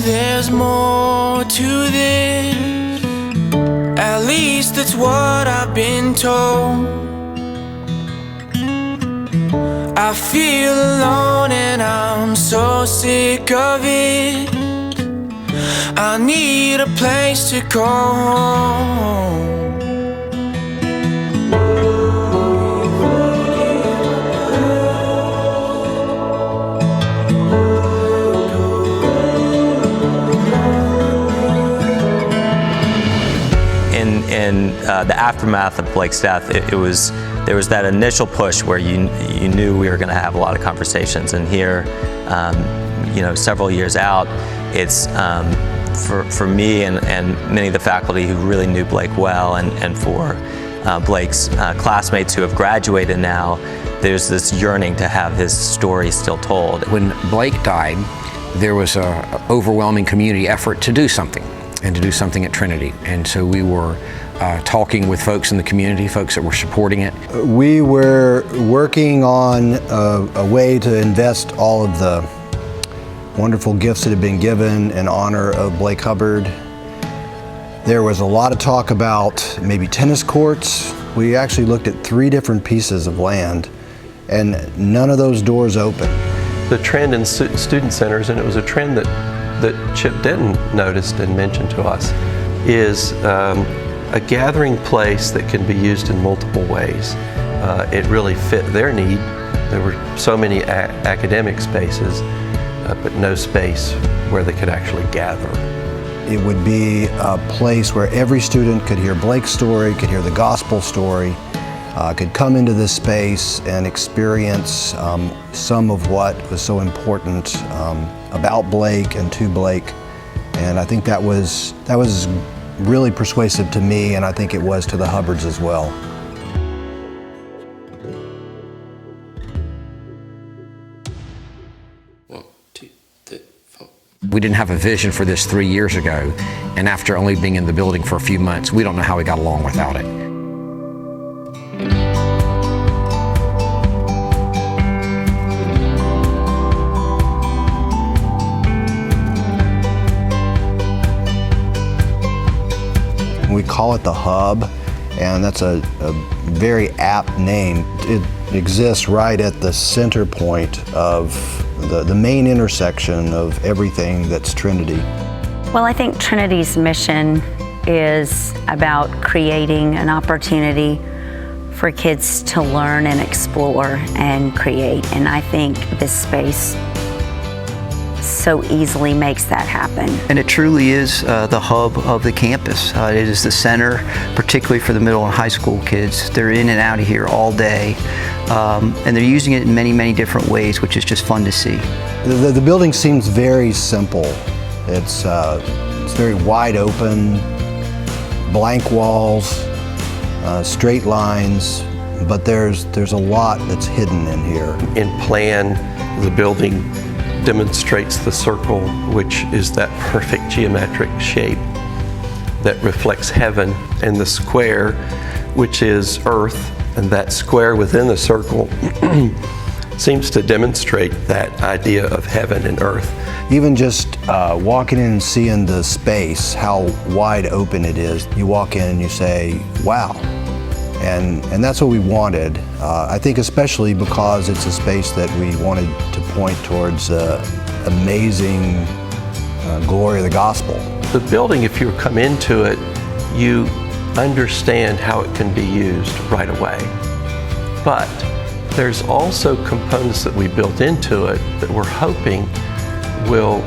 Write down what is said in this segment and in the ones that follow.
there's more to this. At least that's what I've been told. I feel alone and I'm so sick of it. I need a place to go home. In the aftermath of Blake's death, there was that initial push where you knew we were going to have a lot of conversations. And here, several years out, it's for me and many of the faculty who really knew Blake well, and for Blake's classmates who have graduated now, there's this yearning to have his story still told. When Blake died, there was an overwhelming community effort to do something, and to do something at Trinity. And so we were talking with folks in the community, folks that were supporting it. We were working on a way to invest all of the wonderful gifts that had been given in honor of Blake Hubbard. There was a lot of talk about maybe tennis courts. We actually looked at 3 different pieces of land, and none of those doors opened. The trend in student centers, and it was a trend that Chip Denton noticed and mentioned to us, is a gathering place that can be used in multiple ways. It really fit their need. There were so many academic spaces, but no space where they could actually gather. It would be a place where every student could hear Blake's story, could hear the gospel story, could come into this space and experience some of what was so important about Blake and to Blake. And I think that was really persuasive to me, and I think it was to the Hubbards as well. We didn't have a vision for this 3 years ago, and after only being in the building for a few months, we don't know how we got along without it. We call it the Hub, and that's a very apt name. It exists right at the center point of the main intersection of everything that's Trinity. Well, I think Trinity's mission is about creating an opportunity for kids to learn and explore and create, and I think this space so easily makes that happen. And it truly is the hub of the campus. It is the center, particularly for the middle and high school kids. They're in and out of here all day, and they're using it in many, many different ways, which is just fun to see. The building seems very simple. It's very wide open, blank walls, straight lines, but there's a lot that's hidden in here. In plan, the building demonstrates the circle, which is that perfect geometric shape that reflects heaven, and the square, which is earth, and that square within the circle seems to demonstrate that idea of heaven and earth. Even just walking in and seeing the space, how wide open it is, you walk in and you say, wow. And that's what we wanted. I think especially because it's a space that we wanted to point towards amazing glory of the gospel. The building, if you come into it, you understand how it can be used right away. But there's also components that we built into it that we're hoping will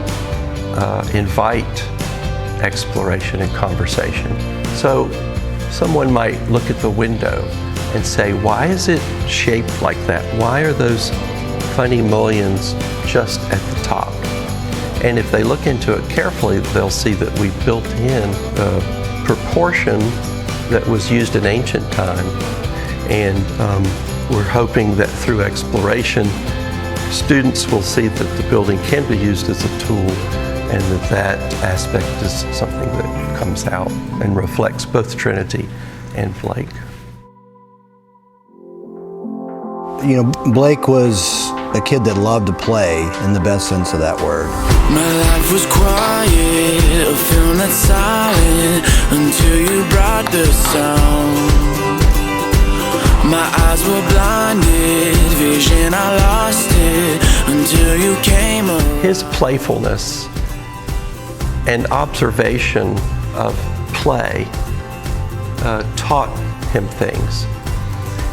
invite exploration and conversation. So someone might look at the window and say, why is it shaped like that? Why are those funny mullions just at the top? And if they look into it carefully, they'll see that we built in a proportion that was used in ancient time. And we're hoping that through exploration, students will see that the building can be used as a tool, and that aspect is something that comes out and reflects both Trinity and Blake. You know, Blake was a kid that loved to play in the best sense of that word. My life was quiet, a film that's silent, until you brought the sound. My eyes were blinded, vision I lost it, until you came up. His playfulness and observation of play taught him things.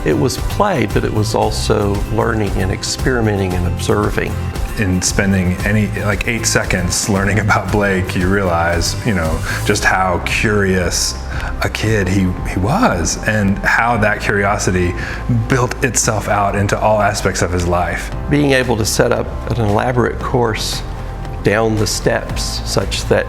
It was play, but it was also learning and experimenting and observing. In spending 8 seconds learning about Blake, you realize, just how curious a kid he was, and how that curiosity built itself out into all aspects of his life. Being able to set up an elaborate course down the steps such that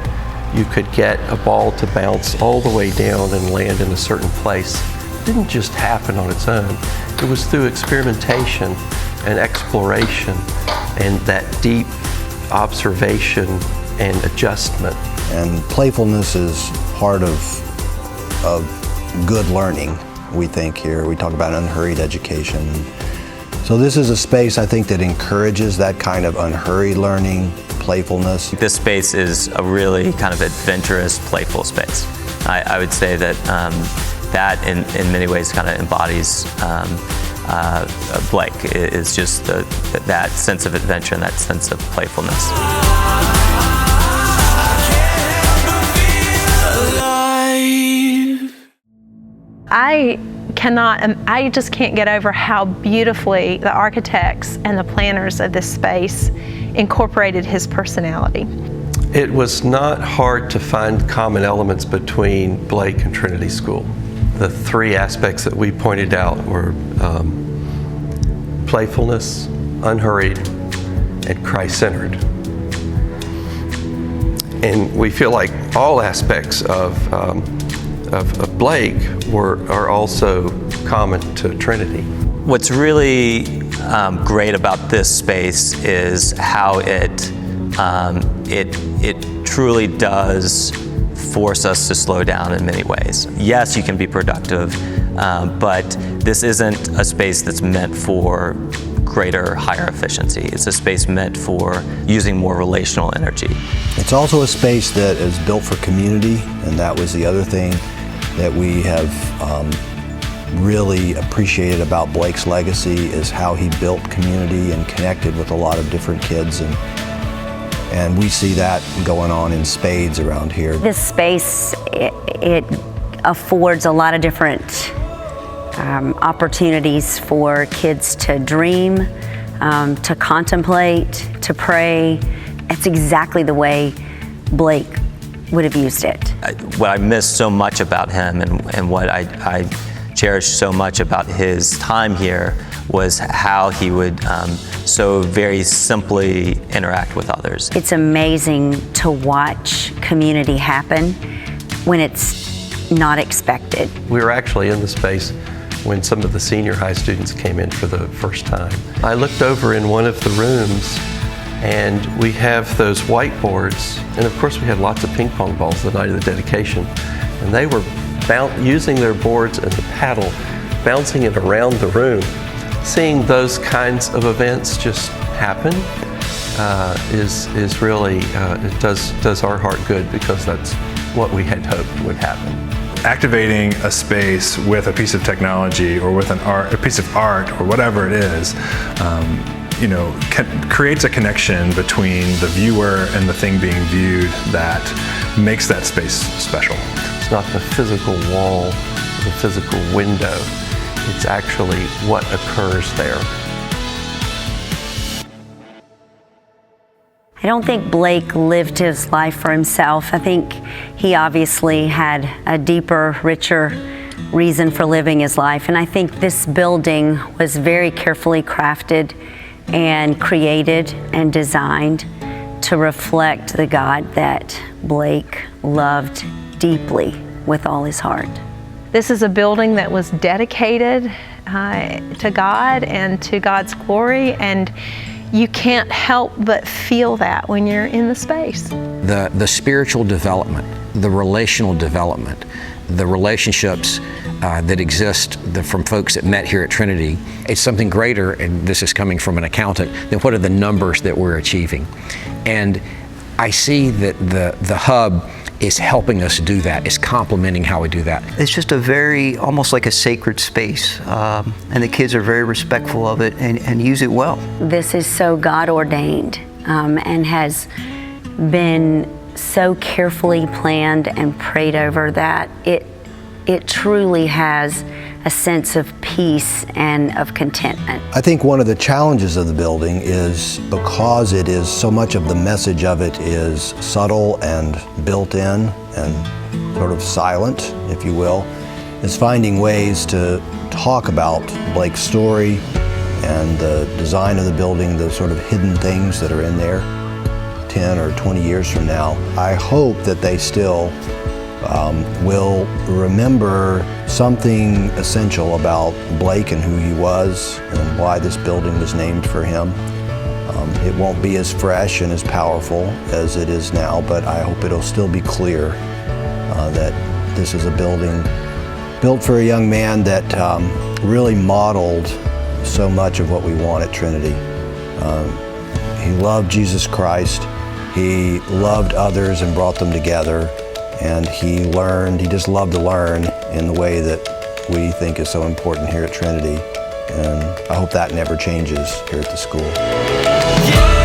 you could get a ball to bounce all the way down and land in a certain place didn't just happen on its own. It was through experimentation and exploration and that deep observation and adjustment. And playfulness is part of good learning, we think here. We talk about unhurried education. So this is a space, I think, that encourages that kind of unhurried learning, playfulness. This space is a really kind of adventurous, playful space. I would say that that in many ways kind of embodies Blake. Is just that sense of adventure and that sense of playfulness. I just can't get over how beautifully the architects and the planners of this space incorporated his personality. It was not hard to find common elements between Blake and Trinity School. The three aspects that we pointed out were playfulness, unhurried, and Christ-centered. And we feel like all aspects of Blake are also common to Trinity. What's really great about this space is how it truly does force us to slow down in many ways. Yes, you can be productive, but this isn't a space that's meant for greater, higher efficiency. It's a space meant for using more relational energy. It's also a space that is built for community, and that was the other thing that we have really appreciated about Blake's legacy, is how he built community and connected with a lot of different kids, and we see that going on in spades around here. This space, it affords a lot of different opportunities for kids to dream, to contemplate, to pray. It's exactly the way Blake would have used it. What I miss so much about him and what I cherish so much about his time here was how he would so very simply interact with others. It's amazing to watch community happen when it's not expected. We were actually in the space when some of the senior high students came in for the first time. I looked over in one of the rooms, and we have those whiteboards, and of course we had lots of ping pong balls the night of the dedication, and they were using their boards and the paddle, bouncing it around the room. Seeing those kinds of events just happen is really, it does our heart good, because that's what we had hoped would happen. Activating a space with a piece of technology or with a piece of art or whatever it is, creates a connection between the viewer and the thing being viewed that makes that space special. It's not the physical wall, the physical window. It's actually what occurs there. I don't think Blake lived his life for himself. I think he obviously had a deeper, richer reason for living his life. And I think this building was very carefully crafted and created and designed to reflect the God that Blake loved deeply with all his heart. This is a building that was dedicated to God and to God's glory, and you can't help but feel that when you're in the space. The spiritual development, the relational development the relationships that exist from folks that met here at Trinity. It's something greater, and this is coming from an accountant, than what are the numbers that we're achieving. And I see that the hub is helping us do that. It's complementing how we do that. It's just a very, almost like a sacred space, and the kids are very respectful of it and use it well. This is so God ordained and has been so carefully planned and prayed over that it truly has a sense of peace and of contentment. I think one of the challenges of the building is because it is so much of the message of it is subtle and built in and sort of silent, if you will, is finding ways to talk about Blake's story and the design of the building, the sort of hidden things that are in there 10 or 20 years from now. I hope that they still will remember something essential about Blake and who he was and why this building was named for him. It won't be as fresh and as powerful as it is now, but I hope it'll still be clear that this is a building built for a young man that really modeled so much of what we want at Trinity. He loved Jesus Christ, he loved others and brought them together, and he just loved to learn in the way that we think is so important here at Trinity. And I hope that never changes here at the school. Yeah.